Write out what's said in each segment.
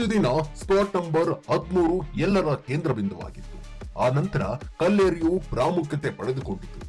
ಇಷ್ಟು ದಿನ spot number 13 ಎಲ್ಲರ ಕೇಂದ್ರ ಬಿಂದುವಾಗಿತ್ತು. ಆ ನಂತರ ಕಲ್ಲೇರಿಯು ಪ್ರಾಮುಖ್ಯತೆ ಪಡೆದುಕೊಂಡಿತು.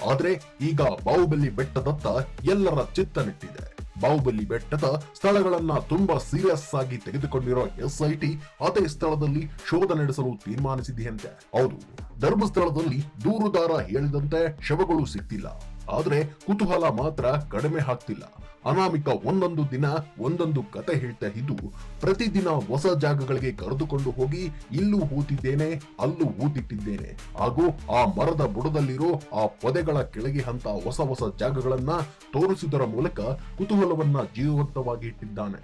ಆದ್ರೆ ಈಗ ಬಾಹುಬಲಿ ಬೆಟ್ಟದತ್ತ ಎಲ್ಲರ ಚಿತ್ತ ನೆಟ್ಟಿದೆ. ಬಾಹುಬಲಿ ಬೆಟ್ಟದ ಸ್ಥಳಗಳನ್ನ ತುಂಬಾ ಸೀರಿಯಸ್ ಆಗಿ ತೆಗೆದುಕೊಂಡಿರೋ ಎಸ್ಐಟಿ ಅದೇ ಸ್ಥಳದಲ್ಲಿ ಶೋಧ ನಡೆಸಲು ತೀರ್ಮಾನಿಸಿದೆಯಂತೆ. ಹೌದು, ಧರ್ಮಸ್ಥಳದಲ್ಲಿ ದೂರುದಾರ ಹೇಳಿದಂತೆ ಶವಗಳು ಸಿಕ್ತಿಲ್ಲ. ಆದ್ರೆ ಕುತೂಹಲ ಮಾತ್ರ ಕಡಿಮೆ ಆಗ್ತಿಲ್ಲ. ಅನಾಮಿಕ ಒಂದೊಂದು ದಿನ ಒಂದೊಂದು ಕತೆ ಹೇಳ್ತಾ ಇದ್ದು, ಪ್ರತಿದಿನ ಹೊಸ ಜಾಗಗಳಿಗೆ ಕರೆದುಕೊಂಡು ಹೋಗಿ ಇಲ್ಲೂ ಹೂತಿದ್ದೇನೆ, ಅಲ್ಲೂ ಹೂತಿಟ್ಟಿದ್ದೇನೆ, ಹಾಗೂ ಆ ಮರದ ಬುಡದಲ್ಲಿರೋ ಆ ಪೊದೆಗಳ ಕೆಳಗೆ ಅಂತ ಹೊಸ ಹೊಸ ಜಾಗಗಳನ್ನ ತೋರಿಸುವುದರ ಮೂಲಕ ಕುತೂಹಲವನ್ನ ಜೀವಂತವಾಗಿ ಇಟ್ಟಿದ್ದಾನೆ.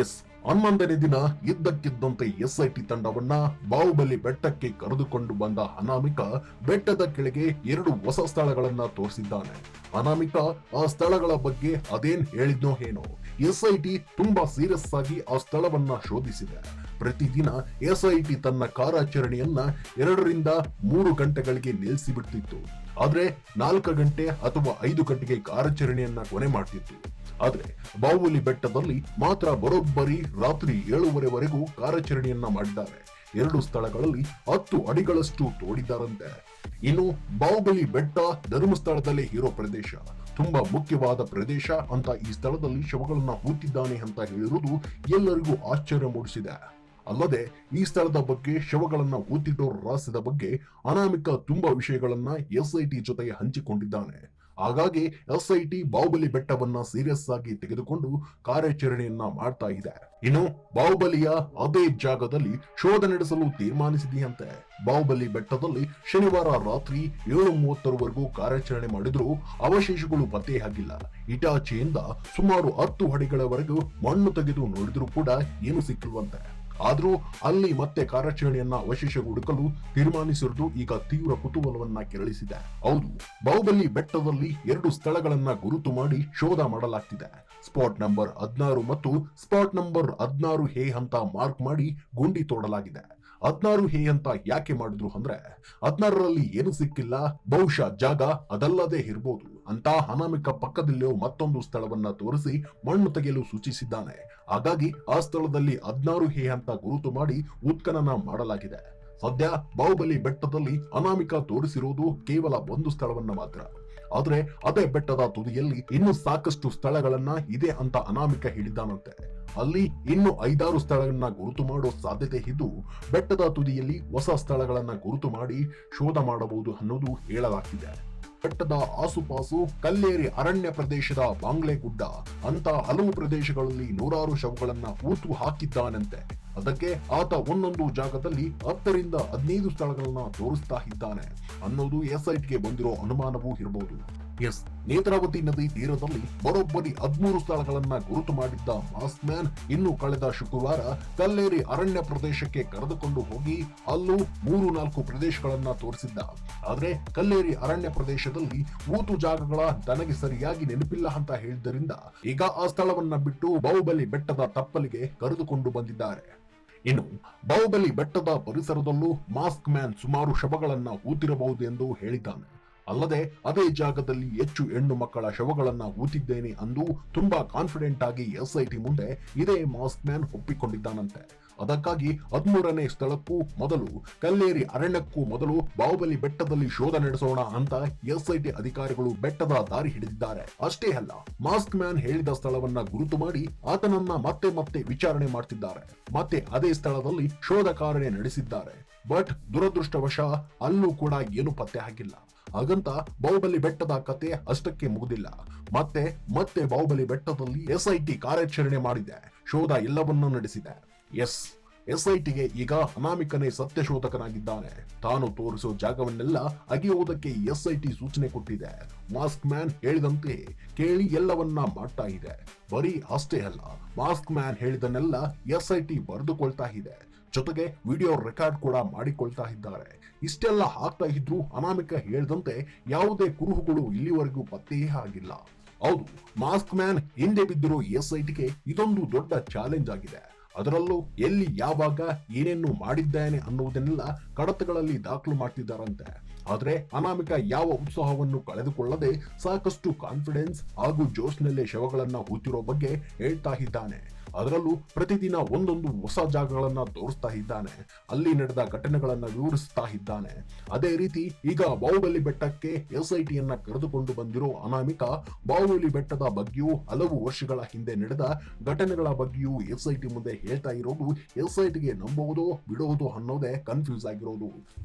ಎಸ್, 11ನೇ ದಿನ ಇದ್ದಕ್ಕಿದ್ದಂತೆ ಎಸ್ಐಟಿ ತಂಡವನ್ನ ಬಾಹುಬಲಿ ಬೆಟ್ಟಕ್ಕೆ ಕರೆದುಕೊಂಡು ಬಂದ ಅನಾಮಿಕ ಬೆಟ್ಟದ ಕೆಳಗೆ 2 ಹೊಸ ಸ್ಥಳಗಳನ್ನ ತೋರಿಸಿದ್ದಾನೆ. ಅನಾಮಿಕ ಆ ಸ್ಥಳಗಳ ಬಗ್ಗೆ ಅದೇನ್ ಹೇಳಿದ್ನೋ ಏನೋ, ಎಸ್ಐಟಿ ತುಂಬಾ ಸೀರಿಯಸ್ ಆಗಿ ಆ ಸ್ಥಳವನ್ನ ಶೋಧಿಸಿದೆ. ಪ್ರತಿದಿನ ಎಸ್ಐಟಿ ತನ್ನ ಕಾರ್ಯಾಚರಣೆಯನ್ನ 2 ರಿಂದ 3 ಗಂಟೆಗಳಿಗೆ ನಿಲ್ಲಿಸಿ ಬಿಡ್ತಿತ್ತು. ಆದ್ರೆ 4 ಗಂಟೆ ಅಥವಾ 5 ಗಂಟೆಗೆ ಕಾರ್ಯಾಚರಣೆಯನ್ನ ಕೊನೆ ಮಾಡ್ತಿತ್ತು. ಆದ್ರೆ ಬಾಹುಬಲಿ ಬೆಟ್ಟದಲ್ಲಿ ಮಾತ್ರ ಬರೋಬ್ಬರಿ ರಾತ್ರಿ 7:30ವರೆಗೂ ಕಾರ್ಯಾಚರಣೆಯನ್ನ ಮಾಡಿದ್ದಾರೆ. 2 ಸ್ಥಳಗಳಲ್ಲಿ 10 ಅಡಿಗಳಷ್ಟು ತೋಡಿದ್ದಾರಂತೆ. ಇನ್ನು ಬಾಹುಬಲಿ ಬೆಟ್ಟ ಧರ್ಮಸ್ಥಳದಲ್ಲೇ ಇರೋ ಪ್ರದೇಶ, ತುಂಬಾ ಮುಖ್ಯವಾದ ಪ್ರದೇಶ ಅಂತ ಈ ಸ್ಥಳದಲ್ಲಿ ಶವಗಳನ್ನ ಹೂತಿದ್ದಾನೆ ಅಂತ ಹೇಳಿರುವುದು ಎಲ್ಲರಿಗೂ ಆಶ್ಚರ್ಯ ಮೂಡಿಸಿದೆ. ಅಲ್ಲದೆ ಈ ಸ್ಥಳದ ಬಗ್ಗೆ, ಶವಗಳನ್ನ ಹೂತಿದ್ದೋ ರಹಸ್ಯದ ಬಗ್ಗೆ ಅನಾಮಿಕ ತುಂಬಾ ವಿಷಯಗಳನ್ನ ಎಸ್ಐಟಿ ಜೊತೆ ಹಂಚಿಕೊಂಡಿದ್ದಾನೆ. ಹಾಗಾಗಿ ಎಸ್ಐಟಿ ಬಾಹುಬಲಿ ಬೆಟ್ಟವನ್ನ ಸೀರಿಯಸ್ ಆಗಿ ತೆಗೆದುಕೊಂಡು ಕಾರ್ಯಾಚರಣೆಯನ್ನ ಮಾಡ್ತಾ ಇದೆ. ಇನ್ನು ಬಾಹುಬಲಿಯ ಅದೇ ಜಾಗದಲ್ಲಿ ಶೋಧ ನಡೆಸಲು ತೀರ್ಮಾನಿಸಿದೆಯಂತೆ. ಬಾಹುಬಲಿ ಬೆಟ್ಟದಲ್ಲಿ ಶನಿವಾರ ರಾತ್ರಿ 7:30ವರೆಗೂ ಕಾರ್ಯಾಚರಣೆ ಮಾಡಿದ್ರೂ ಅವಶೇಷಗಳು ಪತ್ತೆಯಾಗಿಲ್ಲ. ಇಟಾಚಿಯಿಂದ ಸುಮಾರು 10 ಅಡಿಗಳವರೆಗೂ ಮಣ್ಣು ತೆಗೆದು ನೋಡಿದ್ರೂ ಕೂಡ ಏನು ಸಿಕ್ಕಿಲ್ವಂತೆ. ಆದ್ರೂ ಅಲ್ಲಿ ಮತ್ತೆ ಕಾರ್ಯಾಚರಣೆಯನ್ನ ಅವಶೇಷ ಹುಡುಕಲು ತೀರ್ಮಾನಿಸಿರುವುದು ಈಗ ತೀವ್ರ ಕುತೂಹಲವನ್ನ ಕೆರಳಿಸಿದೆ. ಹೌದು, ಬಾಹುಬಲಿ ಬೆಟ್ಟದಲ್ಲಿ 2 ಸ್ಥಳಗಳನ್ನ ಗುರುತು ಮಾಡಿ ಶೋಧ ಮಾಡಲಾಗ್ತಿದೆ. ಸ್ಪಾಟ್ ನಂಬರ್ 16 ಮತ್ತು ಸ್ಪಾಟ್ ನಂಬರ್ 16A ಅಂತ ಮಾರ್ಕ್ ಮಾಡಿ ಗುಂಡಿ ತೋಡಲಾಗಿದೆ. 16A ಅಂತ ಯಾಕೆ ಮಾಡಿದ್ರು ಅಂದ್ರೆ 16ರಲ್ಲಿ ಏನು ಸಿಕ್ಕಿಲ್ಲ, ಬಹುಶಃ ಜಾಗ ಅದಲ್ಲದೆ ಇರಬಹುದು ಅಂತ ಅನಾಮಿಕ ಪಕ್ಕದಲ್ಲಿಯೋ ಮತ್ತೊಂದು ಸ್ಥಳವನ್ನ ತೋರಿಸಿ ಮಣ್ಣು ತೆಗೆಯಲು ಸೂಚಿಸಿದ್ದಾನೆ. ಹಾಗಾಗಿ ಆ ಸ್ಥಳದಲ್ಲಿ 16A ಅಂತ ಗುರುತು ಮಾಡಿ ಉತ್ಖನನ ಮಾಡಲಾಗಿದೆ. ಸದ್ಯ ಬಾಹುಬಲಿ ಬೆಟ್ಟದಲ್ಲಿ ಅನಾಮಿಕ ತೋರಿಸಿರುವುದು ಕೇವಲ 1 ಸ್ಥಳವನ್ನ ಮಾತ್ರ. ಆದ್ರೆ ಅದೇ ಬೆಟ್ಟದ ತುದಿಯಲ್ಲಿ ಇನ್ನು ಸಾಕಷ್ಟು ಸ್ಥಳಗಳನ್ನ ಇದೆ ಅಂತ ಅನಾಮಿಕ ಹೇಳಿದ್ದಾನಂತೆ. ಅಲ್ಲಿ ಇನ್ನು 5-6 ಸ್ಥಳಗಳನ್ನ ಗುರುತು ಮಾಡೋ ಸಾಧ್ಯತೆ ಇದ್ದು, ಬೆಟ್ಟದ ತುದಿಯಲ್ಲಿ ಹೊಸ ಸ್ಥಳಗಳನ್ನ ಗುರುತು ಮಾಡಿ ಶೋಧ ಮಾಡಬಹುದು ಅನ್ನೋದು ಹೇಳಲಾಗ್ತಿದೆ. ಬೆಟ್ಟದ ಆಸುಪಾಸು ಕಲ್ಲೇರಿ ಅರಣ್ಯ ಪ್ರದೇಶದ ಬಾಂಗ್ಲೆಗುಡ್ಡ ಅಂತ ಹಲವು ಪ್ರದೇಶಗಳಲ್ಲಿ 100 ಶವಗಳನ್ನ ಹೂತು ಹಾಕಿದ್ದಾನಂತೆ. ಅದಕ್ಕೆ ಆತ ಒಂದೊಂದು ಜಾಗದಲ್ಲಿ 10 ರಿಂದ 15 ಸ್ಥಳಗಳನ್ನ ತೋರಿಸ್ತಾ ಇದ್ದಾನೆ ಅನ್ನೋದು ಎಸ್ಐಟಿಗೆ ಬಂದಿರೋ ಅನುಮಾನವೂ ಇರಬಹುದು. ಎಸ್, ನೇತ್ರಾವತಿ ನದಿ ತೀರದಲ್ಲಿ ಬರೋಬ್ಬರಿ 13 ಸ್ಥಳಗಳನ್ನ ಗುರುತು ಮಾಡಿದ್ದ ಮಾಸ್ಕ್ ಮ್ಯಾನ್ ಇನ್ನು ಕಳೆದ ಶುಕ್ರವಾರ ಕಲ್ಲೇರಿ ಅರಣ್ಯ ಪ್ರದೇಶಕ್ಕೆ ಕರೆದುಕೊಂಡು ಹೋಗಿ ಅಲ್ಲೂ 3-4 ಪ್ರದೇಶಗಳನ್ನ ತೋರಿಸಿದ್ದ. ಆದ್ರೆ ಕಲ್ಲೇರಿ ಅರಣ್ಯ ಪ್ರದೇಶದಲ್ಲಿ ಹೂತು ಜಾಗಗಳ ತನಗೆ ಸರಿಯಾಗಿ ನೆನಪಿಲ್ಲ ಅಂತ ಹೇಳಿದ್ದರಿಂದ ಈಗ ಆ ಸ್ಥಳವನ್ನ ಬಿಟ್ಟು ಬಾಹುಬಲಿ ಬೆಟ್ಟದ ತಪ್ಪಲಿಗೆ ಕರೆದುಕೊಂಡು ಬಂದಿದ್ದಾರೆ. ಇನ್ನು ಬಾಹುಬಲಿ ಬೆಟ್ಟದ ಪರಿಸರದಲ್ಲೂ ಮಾಸ್ಕ್ ಮ್ಯಾನ್ ಸುಮಾರು ಶವಗಳನ್ನ ಹೂತಿರಬಹುದು ಎಂದು ಹೇಳಿದ್ದಾನೆ. ಅಲ್ಲದೆ ಅದೇ ಜಾಗದಲ್ಲಿ ಹೆಚ್ಚು ಹೆಣ್ಣು ಮಕ್ಕಳ ಶವಗಳನ್ನ ಹೂತಿದ್ದೇನೆ ಅಂದು ತುಂಬಾ ಕಾನ್ಫಿಡೆಂಟ್ ಆಗಿ ಎಸ್ಐಟಿ ಮುಂದೆ ಇದೇ ಮಾಸ್ಕ್ ಮ್ಯಾನ್ ಒಪ್ಪಿಕೊಂಡಿದ್ದಾನಂತೆ. ಅದಕ್ಕಾಗಿ 13ನೇ ಸ್ಥಳಕ್ಕೂ ಮೊದಲು ಕಲ್ಲೇರಿ ಅರಣ್ಯಕ್ಕೂ ಮೊದಲು ಬಾಹುಬಲಿ ಬೆಟ್ಟದಲ್ಲಿ ಶೋಧ ನಡೆಸೋಣ ಅಂತ ಎಸ್ಐಟಿ ಅಧಿಕಾರಿಗಳು ಬೆಟ್ಟದ ದಾರಿ ಹಿಡಿದಿದ್ದಾರೆ. ಅಷ್ಟೇ ಅಲ್ಲ, ಮಾಸ್ಕ್ ಮ್ಯಾನ್ ಹೇಳಿದ ಸ್ಥಳವನ್ನ ಗುರುತು ಮಾಡಿ ಆತನನ್ನ ಮತ್ತೆ ಮತ್ತೆ ವಿಚಾರಣೆ ಮಾಡ್ತಿದ್ದಾರೆ. ಮತ್ತೆ ಅದೇ ಸ್ಥಳದಲ್ಲಿ ಶೋಧ ಕಾರ್ಯ ನಡೆಸಿದ್ದಾರೆ. ಬಟ್ ದುರದೃಷ್ಟವಶ ಅಲ್ಲೂ ಕೂಡ ಏನು ಪತ್ತೆ ಆಗಿಲ್ಲ. ಹಾಗಂತ ಬಾಹುಬಲಿ ಬೆಟ್ಟದ ಕತೆ ಅಷ್ಟಕ್ಕೆ ಮುಗಿದಿಲ್ಲ. ಮತ್ತೆ ಮತ್ತೆ ಬಾಹುಬಲಿ ಬೆಟ್ಟದಲ್ಲಿ ಎಸ್ಐಟಿ ಕಾರ್ಯಾಚರಣೆ ಮಾಡಿದೆ, ಶೋಧ ಎಲ್ಲವನ್ನೂ ನಡೆಸಿದೆ. ಎಸ್ಐಟಿಗೆ ಈಗ ಅನಾಮಿಕನೇ ಸತ್ಯ ಶೋಧಕನಾಗಿದ್ದಾನೆ. ತಾನು ತೋರಿಸೋ ಜಾಗವನ್ನೆಲ್ಲ ಅಗೆಯುವುದಕ್ಕೆ ಎಸ್ಐಟಿ ಸೂಚನೆ ಕೊಟ್ಟಿದೆ. ಮಾಸ್ಕ್ ಮ್ಯಾನ್ ಹೇಳಿದಂತೆ ಕೇಳಿ ಎಲ್ಲವನ್ನ ಮಾಡ್ತಾ ಇದೆ. ಬರೀ ಅಷ್ಟೇ ಅಲ್ಲ, ಮಾಸ್ಕ್ ಮ್ಯಾನ್ ಹೇಳಿದನ್ನೆಲ್ಲ ಎಸ್ಐಟಿ ಬರೆದುಕೊಳ್ತಾ ಇದೆ. ಜೊತೆಗೆ ವಿಡಿಯೋ ರೆಕಾರ್ಡ್ ಕೂಡ ಮಾಡಿಕೊಳ್ತಾ ಇದ್ದಾರೆ. ಇಷ್ಟೆಲ್ಲ ಆಗ್ತಾ ಇದ್ರು ಅನಾಮಿಕ ಹೇಳಿದಂತೆ ಯಾವುದೇ ಕುರುಹುಗಳು ಇಲ್ಲಿವರೆಗೂ ಪತ್ತೆಯೇ ಆಗಿಲ್ಲ. ಹೌದು, ಮಾಸ್ಕ್ ಮ್ಯಾನ್ ಹಿಂದೆ ಬಿದ್ದಿರೋ ಎಸ್ಐಟಿಗೆ ಇದೊಂದು ದೊಡ್ಡ ಚಾಲೆಂಜ್ ಆಗಿದೆ. ಅದರಲ್ಲೂ ಎಲ್ಲಿ ಯಾವಾಗ ಏನೇನು ಮಾಡಿದ್ದಾನೆ ಅನ್ನುವುದನ್ನೆಲ್ಲ ಕಡತಗಳಲ್ಲಿ ದಾಖಲು ಮಾಡ್ತಿದ್ದಾರಂತೆ. ಆದ್ರೆ ಅನಾಮಿಕ ಯಾವ ಉತ್ಸಾಹವನ್ನು ಕಳೆದುಕೊಳ್ಳದೆ ಸಾಕಷ್ಟು ಕಾನ್ಫಿಡೆನ್ಸ್ ಹಾಗೂ ಜೋಶ್ನಲ್ಲೇ ಶವಗಳನ್ನ ಹೂತಿರೋ ಬಗ್ಗೆ ಹೇಳ್ತಾ ಇದ್ದಾನೆ. ಅದರಲ್ಲೂ ಪ್ರತಿದಿನ ಒಂದೊಂದು ಹೊಸ ಜಾಗಗಳನ್ನ ತೋರಿಸ್ತಾ ಇದ್ದಾನೆ, ಅಲ್ಲಿ ನಡೆದ ಘಟನೆಗಳನ್ನ ವಿವರಿಸ್ತಾ ಇದ್ದಾನೆ. ಅದೇ ರೀತಿ ಈಗ ಬಾಹುಬಲಿ ಬೆಟ್ಟಕ್ಕೆ SITಯನ್ನ ಕರೆದುಕೊಂಡು ಬಂದಿರೋ ಅನಾಮಿಕ ಬಾಹುಬಲಿ ಬೆಟ್ಟದ ಬಗ್ಗೆಯೂ ಹಲವು ವರ್ಷಗಳ ಹಿಂದೆ ನಡೆದ ಘಟನೆಗಳ ಬಗ್ಗೆಯೂ SIT ಮುಂದೆ ಹೇಳ್ತಾ ಇರೋದು SITಗೆ ನಂಬುವುದೋ ಬಿಡುವುದೋ ಅನ್ನೋದೇ ಕನ್ಫ್ಯೂಸ್ ಆಗಿರೋದು.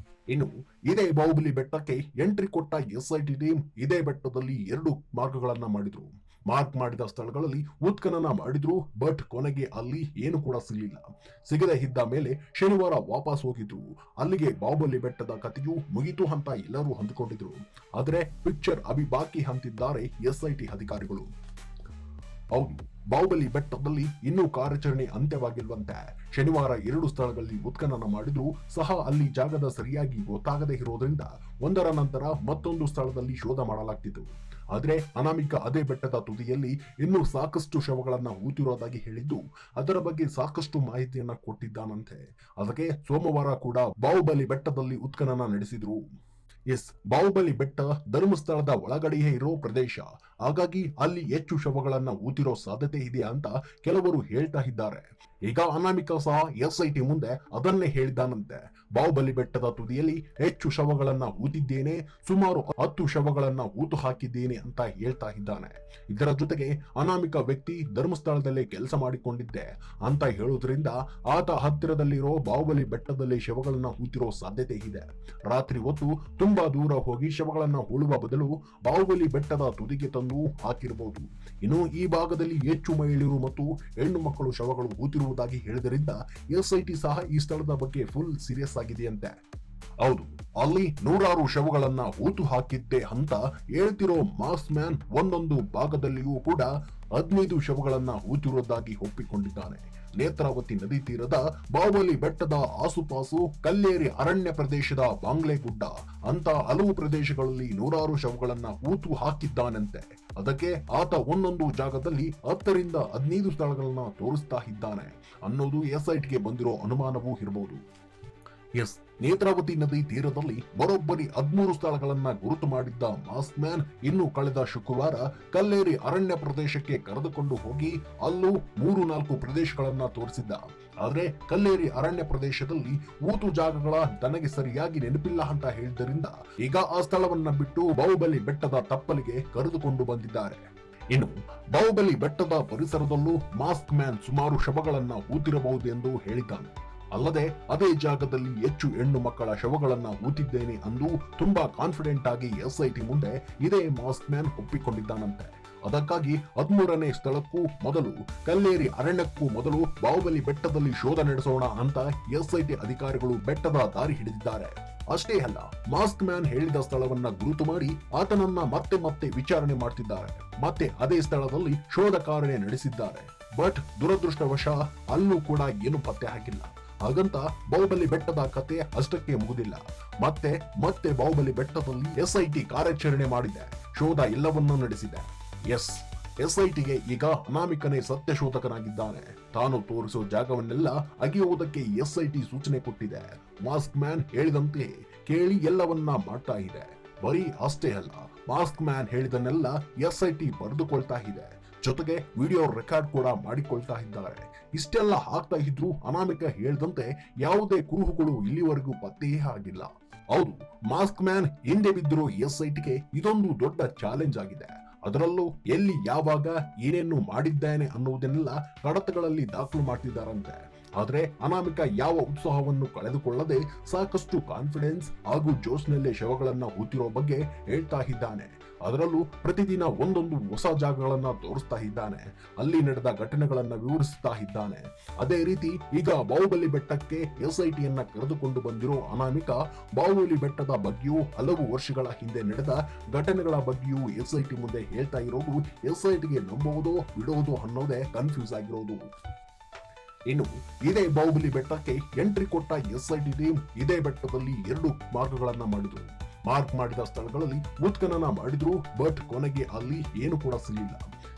ಇನ್ನು ಇದೇ ಬಾಹುಬಲಿ ಬೆಟ್ಟಕ್ಕೆ ಎಂಟ್ರಿ ಕೊಟ್ಟ SIT ಟೀಮ್ ಇದೇ ಬೆಟ್ಟದಲ್ಲಿ 2 ಮಾರ್ಗಗಳನ್ನ ಮಾಡಿದ್ರು. ಮಾರ್ಕ್ ಮಾಡಿದ ಸ್ಥಳಗಳಲ್ಲಿ ಉತ್ಖನನ ಮಾಡಿದ್ರು, ಬಟ್ ಕೊನೆಗೆ ಅಲ್ಲಿ ಏನು ಕೂಡ ಸಿಗಲಿಲ್ಲ. ಸಿಗದೆ ಇದ್ದ ಮೇಲೆ ಶನಿವಾರ ವಾಪಸ್ ಹೋಗಿದ್ರು. ಅಲ್ಲಿಗೆ ಬಾಹುಬಲಿ ಬೆಟ್ಟದ ಕಥೆಯು ಮುಗಿತು ಅಂತ ಎಲ್ಲರೂ ಅಂದುಕೊಂಡಿದ್ರು. ಆದ್ರೆ ಪಿಕ್ಚರ್ ಬಾಕಿ ಅಂತಿದ್ದಾರೆ SIT ಅಧಿಕಾರಿಗಳು. ಹೌದು, ಬಾಹುಬಲಿ ಬೆಟ್ಟದಲ್ಲಿ ಇನ್ನೂ ಕಾರ್ಯಾಚರಣೆ ಅಂತ್ಯವಾಗಿಲ್ವಂತೆ. ಶನಿವಾರ 2 ಸ್ಥಳಗಳಲ್ಲಿ ಉತ್ಖನನ ಮಾಡಿದ್ರು ಸಹ ಅಲ್ಲಿ ಜಾಗದ ಸರಿಯಾಗಿ ಗೊತ್ತಾಗದೇ ಇರೋದ್ರಿಂದ ಒಂದರ ನಂತರ ಮತ್ತೊಂದು ಸ್ಥಳದಲ್ಲಿ ಶೋಧ ಮಾಡಲಾಗ್ತಿತ್ತು. ಆದ್ರೆ ಅನಾಮಿಕ ಅದೇ ಬೆಟ್ಟದ ತುದಿಯಲ್ಲಿ ಇನ್ನೂ ಸಾಕಷ್ಟು ಶವಗಳನ್ನ ಹೂತಿರೋದಾಗಿ ಹೇಳಿದ್ದು, ಅದರ ಬಗ್ಗೆ ಸಾಕಷ್ಟು ಮಾಹಿತಿಯನ್ನ ಕೊಟ್ಟಿದ್ದಾನಂತೆ. ಅದಕ್ಕೆ ಸೋಮವಾರ ಕೂಡ ಬಾಹುಬಲಿ ಬೆಟ್ಟದಲ್ಲಿ ಉತ್ಖನನ ನಡೆಸಿದ್ರು. ಬಾಹುಬಲಿ ಬೆಟ್ಟ ಧರ್ಮಸ್ಥಳದ ಒಳಗಡೆಯೇ ಇರೋ ಪ್ರದೇಶ, ಹಾಗಾಗಿ ಅಲ್ಲಿ ಹೆಚ್ಚು ಶವಗಳನ್ನ ಹೂತಿರೋ ಸಾಧ್ಯತೆ ಇದೆ ಅಂತ ಕೆಲವರು ಹೇಳ್ತಾ ಇದ್ದಾರೆ. ಈಗ ಅನಾಮಿಕ ಸಹ SIT ಮುಂದೆ ಅದನ್ನೇ ಹೇಳಿದ್ದಾನಂತೆ. ಬಾಹುಬಲಿ ಬೆಟ್ಟದ ತುದಿಯಲ್ಲಿ ಹೆಚ್ಚು ಶವಗಳನ್ನ ಹೂತಿದ್ದೇನೆ, ಸುಮಾರು 10 ಶವಗಳನ್ನ ಹೂತು ಹಾಕಿದ್ದೇನೆ ಅಂತ ಹೇಳ್ತಾ ಇದ್ದಾನೆ. ಇದರ ಜೊತೆಗೆ ಅನಾಮಿಕ ವ್ಯಕ್ತಿ ಧರ್ಮಸ್ಥಳದಲ್ಲೇ ಕೆಲಸ ಮಾಡಿಕೊಂಡಿದ್ದೆ ಅಂತ ಹೇಳೋದ್ರಿಂದ ಆತ ಹತ್ತಿರದಲ್ಲಿರೋ ಬಾಹುಬಲಿ ಬೆಟ್ಟದಲ್ಲಿ ಶವಗಳನ್ನ ಹೂತಿರೋ ಸಾಧ್ಯತೆ ಇದೆ. ರಾತ್ರಿ ಹೊತ್ತು ತುಂಬಾ ದೂರ ಹೋಗಿ ಶವಗಳನ್ನ ಹೂಳುವ ಬದಲು ಬಾಹುಬಲಿ ಬೆಟ್ಟದ ತುದಿಗೆ ತಂದು ಹಾಕಿರಬಹುದು. ಇನ್ನು ಈ ಭಾಗದಲ್ಲಿ ಹೆಚ್ಚು ಮಹಿಳೆಯರು ಮತ್ತು ಹೆಣ್ಣು ಮಕ್ಕಳು ಶವಗಳು ಹೂತಿರುವುದಾಗಿ ಹೇಳಿದರಿಂದ SIT ಸಹ ಈ ಸ್ಥಳದ ಬಗ್ಗೆ ಫುಲ್ ಸೀರಿಯಸ್ ಆಗಿದೆಯಂತೆ. ಹೌದು, ಅಲ್ಲಿ 100 ಶವಗಳನ್ನ ಹೂತು ಹಾಕಿದ್ದೆ ಅಂತ ಹೇಳ್ತಿರೋ ಮಾಸ್ ಮ್ಯಾನ್ ಒಂದೊಂದು ಭಾಗದಲ್ಲಿಯೂ ಕೂಡ 15 ಶವಗಳನ್ನ ಹೂತಿರುವುದಾಗಿ ಒಪ್ಪಿಕೊಂಡಿದ್ದಾನೆ. ನೇತ್ರಾವತಿ ನದಿ ತೀರದ ಬಾಹುಬಲಿ ಬೆಟ್ಟದ ಆಸುಪಾಸು, ಕಲ್ಲೇರಿ ಅರಣ್ಯ ಪ್ರದೇಶದ ಬಾಂಗ್ಲೆಗುಡ್ಡ ಅಂತ ಹಲವು ಪ್ರದೇಶಗಳಲ್ಲಿ 100 ಶವಗಳನ್ನ ಹೂತು ಹಾಕಿದ್ದಾನಂತೆ. ಅದಕ್ಕೆ ಆತ ಒಂದೊಂದು ಜಾಗದಲ್ಲಿ 10 ರಿಂದ 15 ಸ್ಥಳಗಳನ್ನ ತೋರಿಸ್ತಾ ಇದ್ದಾನೆ ಅನ್ನೋದು SITಗೆ ಬಂದಿರೋ ಅನುಮಾನವೂ ಇರಬಹುದು. ನೇತ್ರಾವತಿ ನದಿ ತೀರದಲ್ಲಿ ಬರೋಬ್ಬರಿ 13 ಸ್ಥಳಗಳನ್ನ ಗುರುತು ಮಾಡಿದ್ದ ಮಾಸ್ಕ್ ಮ್ಯಾನ್ ಇನ್ನು ಕಳೆದ ಶುಕ್ರವಾರ ಕಲ್ಲೇರಿ ಅರಣ್ಯ ಪ್ರದೇಶಕ್ಕೆ ಕರೆದುಕೊಂಡು ಹೋಗಿ ಅಲ್ಲೂ 3-4 ಪ್ರದೇಶಗಳನ್ನ ತೋರಿಸಿದ್ದ. ಆದ್ರೆ ಕಲ್ಲೇರಿ ಅರಣ್ಯ ಪ್ರದೇಶದಲ್ಲಿ ಹೂತು ಜಾಗಗಳ ತನಗೆ ಸರಿಯಾಗಿ ನೆನಪಿಲ್ಲ ಅಂತ ಹೇಳಿದ್ದರಿಂದ ಈಗ ಆ ಸ್ಥಳವನ್ನ ಬಿಟ್ಟು ಬಾಹುಬಲಿ ಬೆಟ್ಟದ ತಪ್ಪಲಿಗೆ ಕರೆದುಕೊಂಡು ಬಂದಿದ್ದಾರೆ. ಇನ್ನು ಬಾಹುಬಲಿ ಬೆಟ್ಟದ ಪರಿಸರದಲ್ಲೂ ಮಾಸ್ಕ್ ಮ್ಯಾನ್ ಸುಮಾರು ಶವಗಳನ್ನ ಹೂತಿರಬಹುದು ಎಂದು ಹೇಳಿದ್ದಾನೆ. ಅಲ್ಲದೆ ಅದೇ ಜಾಗದಲ್ಲಿ ಹೆಚ್ಚು ಹೆಣ್ಣು ಮಕ್ಕಳ ಶವಗಳನ್ನ ಹೂತಿದ್ದೇನೆ ಅಂದು ತುಂಬಾ ಕಾನ್ಫಿಡೆಂಟ್ ಆಗಿ SIT ಮುಂದೆ ಇದೇ ಮಾಸ್ಕ್ ಮ್ಯಾನ್ ಒಪ್ಪಿಕೊಂಡಿದ್ದಾನಂತೆ. ಅದಕ್ಕಾಗಿ 13ನೇ ಸ್ಥಳಕ್ಕೂ ಮೊದಲು ಕಲ್ಲೇರಿ ಅರಣ್ಯಕ್ಕೂ ಮೊದಲು ಬಾಹುಬಲಿ ಬೆಟ್ಟದಲ್ಲಿ ಶೋಧ ನಡೆಸೋಣ ಅಂತ SIT ಅಧಿಕಾರಿಗಳು ಬೆಟ್ಟದ ದಾರಿ ಹಿಡಿದಿದ್ದಾರೆ. ಅಷ್ಟೇ ಅಲ್ಲ, ಮಾಸ್ಕ್ ಮ್ಯಾನ್ ಹೇಳಿದ ಸ್ಥಳವನ್ನ ಗುರುತು ಮಾಡಿ ಆತನನ್ನ ಮತ್ತೆ ವಿಚಾರಣೆ ಮಾಡ್ತಿದ್ದಾರೆ. ಮತ್ತೆ ಅದೇ ಸ್ಥಳದಲ್ಲಿ ಶೋಧ ಕಾರ್ಯ ನಡೆಸಿದ್ದಾರೆ. ಬಟ್ ದುರದೃಷ್ಟವಶ ಅಲ್ಲೂ ಕೂಡ ಏನು ಪತ್ತೆ ಹಾಕಿಲ್ಲ. ಹಾಗಂತ ಬಾಹುಬಲಿ ಬೆಟ್ಟದ ಕತೆ ಅಷ್ಟಕ್ಕೆ ಮುಗುದಿಲ್ಲ. ಮತ್ತೆ ಬಾಹುಬಲಿ ಬೆಟ್ಟದಲ್ಲಿ SIT ಕಾರ್ಯಾಚರಣೆ ಮಾಡಿದೆ, ಶೋಧ ಎಲ್ಲವನ್ನೂ ನಡೆಸಿದೆ. SITಗೆ ಈಗ ಅನಾಮಿಕನೇ ಸತ್ಯ ಶೋಧಕನಾಗಿದ್ದಾನೆ. ತಾನು ತೋರಿಸೋ ಜಾಗವನ್ನೆಲ್ಲ ಅಗೆಯುವುದಕ್ಕೆ SIT ಸೂಚನೆ ಕೊಟ್ಟಿದೆ. ಮಾಸ್ಕ್ ಮ್ಯಾನ್ ಹೇಳಿದಂತೆ ಕೇಳಿ ಎಲ್ಲವನ್ನ ಮಾಡ್ತಾ ಇದೆ. ಬರೀ ಅಷ್ಟೇ ಅಲ್ಲ, ಮಾಸ್ಕ್ ಮ್ಯಾನ್ ಹೇಳಿದನ್ನೆಲ್ಲ SIT ಬರೆದುಕೊಳ್ತಾ ಇದೆ. ಜೊತೆಗೆ ವಿಡಿಯೋ ರೆಕಾರ್ಡ್ ಕೂಡ ಮಾಡಿಕೊಳ್ತಾ ಇದ್ದಾರೆ. ಇಷ್ಟೆಲ್ಲ ಆಗ್ತಾ ಇದ್ರು ಅನಾಮಿಕ ಹೇಳಿದಂತೆ ಯಾವುದೇ ಕುರುಹುಗಳು ಇಲ್ಲಿವರೆಗೂ ಪತ್ತೆಯೇ ಆಗಿಲ್ಲ. ಹೌದು, ಮಾಸ್ಕ್ ಮ್ಯಾನ್ ಹಿಂದೆ ಬಿದ್ದಿರೋ SITಗೆ ಇದೊಂದು ದೊಡ್ಡ ಚಾಲೆಂಜ್ ಆಗಿದೆ. ಅದರಲ್ಲೂ ಎಲ್ಲಿ ಯಾವಾಗ ಏನೇನು ಮಾಡಿದ್ದಾನೆ ಅನ್ನುವುದನ್ನೆಲ್ಲ ಕಡತಗಳಲ್ಲಿ ದಾಖಲು ಮಾಡ್ತಿದ್ದಾರಂತೆ. ಆದ್ರೆ ಅನಾಮಿಕ ಯಾವ ಉತ್ಸಾಹವನ್ನು ಕಳೆದುಕೊಳ್ಳದೆ ಸಾಕಷ್ಟು ಕಾನ್ಫಿಡೆನ್ಸ್ ಹಾಗೂ ಜೋಶ್ನಲ್ಲೇ ಶವಗಳನ್ನ ಹೂತಿರೋ ಬಗ್ಗೆ ಹೇಳ್ತಾ ಇದ್ದಾನೆ. ಅದರಲ್ಲೂ ಪ್ರತಿದಿನ ಒಂದೊಂದು ಹೊಸ ಜಾಗಗಳನ್ನ ತೋರಿಸ್ತಾ ಇದ್ದಾನೆ, ಅಲ್ಲಿ ನಡೆದ ಘಟನೆಗಳನ್ನ ವಿವರಿಸ್ತಾ ಇದ್ದಾನೆ. ಅದೇ ರೀತಿ ಈಗ ಬಾಹುಬಲಿ ಬೆಟ್ಟಕ್ಕೆ SITಯನ್ನ ಕರೆದುಕೊಂಡು ಬಂದಿರೋ ಅನಾಮಿಕ ಬಾಹುಬಲಿ ಬೆಟ್ಟದ ಬಗ್ಗೆಯೂ ಹಲವು ವರ್ಷಗಳ ಹಿಂದೆ ನಡೆದ ಘಟನೆಗಳ ಬಗ್ಗೆಯೂ SIT ಮುಂದೆ ಹೇಳ್ತಾ ಇರೋದು SITಗೆ ನಂಬುವುದೋ ಬಿಡುವುದೋ ಅನ್ನೋದೇ ಕನ್ಫ್ಯೂಸ್ ಆಗಿರೋದು. ಇನ್ನು ಇದೇ ಬಾಹುಬಲಿ ಬೆಟ್ಟಕ್ಕೆ ಎಂಟ್ರಿ ಕೊಟ್ಟ SIT ಟೀಮ್ ಇದೇ ಬೆಟ್ಟದಲ್ಲಿ 2 ಮಾರ್ಗಗಳನ್ನ ಮಾಡಿದ್ರು. ಮಾರ್ಕ್ ಮಾಡಿದ ಸ್ಥಳಗಳಲ್ಲಿ ಉತ್ಖನನ ಮಾಡಿದ್ರು, ಬಟ್ ಕೊನೆಗೆ ಅಲ್ಲಿ ಏನು ಕೂಡ ಸಿಗಲಿಲ್ಲ.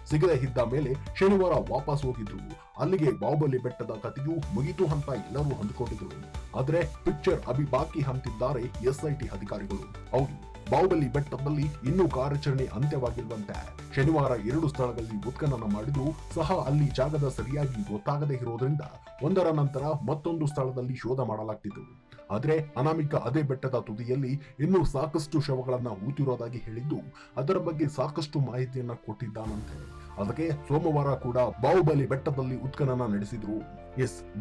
ಸಿಗದೆ ಇದ್ದ ಮೇಲೆ ಶನಿವಾರ ವಾಪಸ್ ಹೋಗಿದ್ರು. ಅಲ್ಲಿಗೆ ಬಾಹುಬಲಿ ಬೆಟ್ಟದ ಕಥೆಯು ಮುಗಿತು ಅಂತ ಎಲ್ಲರೂ ಅಂದುಕೊಂಡಿದ್ರು. ಆದ್ರೆ ಪಿಕ್ಚರ್ ಬಾಕಿ ಅಂತಿದ್ದಾರೆ ಎಸ್ಐಟಿ ಅಧಿಕಾರಿಗಳು. ಹೌದು, ಬಾಹುಬಲಿ ಬೆಟ್ಟದಲ್ಲಿ ಇನ್ನೂ ಕಾರ್ಯಾಚರಣೆ ಅಂತ್ಯವಾಗಿರುವಂತೆ ಶನಿವಾರ 2 ಸ್ಥಳಗಳಲ್ಲಿ ಉತ್ಖನನ ಮಾಡಿದ್ರು ಸಹ ಅಲ್ಲಿ ಜಾಗದ ಸರಿಯಾಗಿ ಗೊತ್ತಾಗದೇ ಇರೋದ್ರಿಂದ ಒಂದರ ನಂತರ ಮತ್ತೊಂದು ಸ್ಥಳದಲ್ಲಿ ಶೋಧ ಮಾಡಲಾಗ್ತಿತ್ತು. ಆದ್ರೆ ಅನಾಮಿಕ ಅದೇ ಬೆಟ್ಟದ ತುದಿಯಲ್ಲಿ ಇನ್ನೂ ಸಾಕಷ್ಟು ಶವಗಳನ್ನ ಊತಿರೋದಾಗಿ ಹೇಳಿದ್ದು, ಅದರ ಬಗ್ಗೆ ಸಾಕಷ್ಟು ಮಾಹಿತಿಯನ್ನ ಕೊಟ್ಟಿದ್ದಾನಂತೆ. ಅದಕ್ಕೆ ಸೋಮವಾರ ಕೂಡ ಬಾಹುಬಲಿ ಬೆಟ್ಟದಲ್ಲಿ ಉತ್ಖನನ ನಡೆಸಿದ್ರು.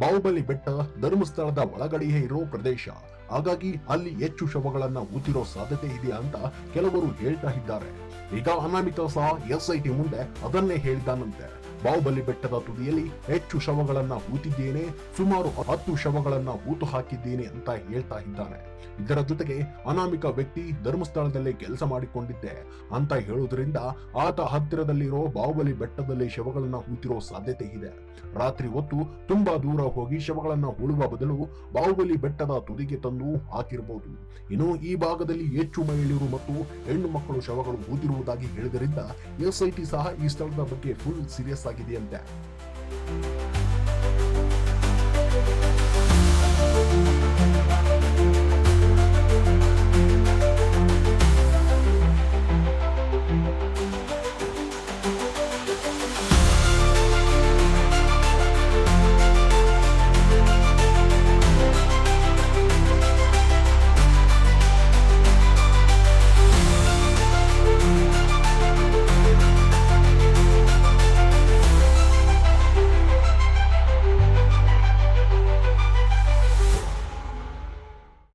ಬಾಹುಬಲಿ ಬೆಟ್ಟ ಧರ್ಮಸ್ಥಳದ ಒಳಗಡೆಯೇ ಇರೋ ಪ್ರದೇಶ, ಹಾಗಾಗಿ ಅಲ್ಲಿ ಹೆಚ್ಚು ಶವಗಳನ್ನ ಊತಿರೋ ಸಾಧ್ಯತೆ ಇದೆ ಅಂತ ಕೆಲವರು ಹೇಳ್ತಾ ಇದ್ದಾರೆ. ಈಗ ಅನಾಮಿಕ ಸಹ ಎಸ್ಐಟಿ ಮುಂದೆ ಅದನ್ನೇ ಹೇಳಿದ್ದಾನಂತೆ. ಬಾಹುಬಲಿ ಬೆಟ್ಟದ ತುದಿಯಲ್ಲಿ ಹೆಚ್ಚು ಶವಗಳನ್ನ ಊತಿದ್ದೇನೆ, ಸುಮಾರು 10 ಶವಗಳನ್ನ ಊತು ಹಾಕಿದ್ದೇನೆ ಅಂತ ಹೇಳ್ತಾ ಇದ್ದಾನೆ. ಇದರ ಜೊತೆಗೆ ಅನಾಮಿಕ ವ್ಯಕ್ತಿ ಧರ್ಮಸ್ಥಳದಲ್ಲೇ ಕೆಲಸ ಮಾಡಿಕೊಂಡಿದ್ದೆ ಅಂತ ಹೇಳುವುದರಿಂದ ಆತ ಹತ್ತಿರದಲ್ಲಿರೋ ಬಾಹುಬಲಿ ಬೆಟ್ಟದಲ್ಲಿ ಶವಗಳನ್ನ ಹೂತಿರೋ ಸಾಧ್ಯತೆ ಇದೆ. ರಾತ್ರಿ ಹೊತ್ತು ತುಂಬಾ ದೂರ ಹೋಗಿ ಶವಗಳನ್ನ ಹೂಳುವ ಬದಲು ಬಾಹುಬಲಿ ಬೆಟ್ಟದ ತುದಿಗೆ ತಂದು ಹಾಕಿರಬಹುದು. ಇನ್ನು ಈ ಭಾಗದಲ್ಲಿ ಹೆಚ್ಚು ಮಹಿಳೆಯರು ಮತ್ತು ಹೆಣ್ಣು ಮಕ್ಕಳು ಶವಗಳು ಹೂತಿರುವುದಾಗಿ ಹೇಳಿದರಿಂದ ಎಸ್ಐಟಿ ಸಹ ಈ ಸ್ಥಳದ ಬಗ್ಗೆ ಫುಲ್ ಸೀರಿಯಸ್ ಆಗಿದೆಯಂತೆ.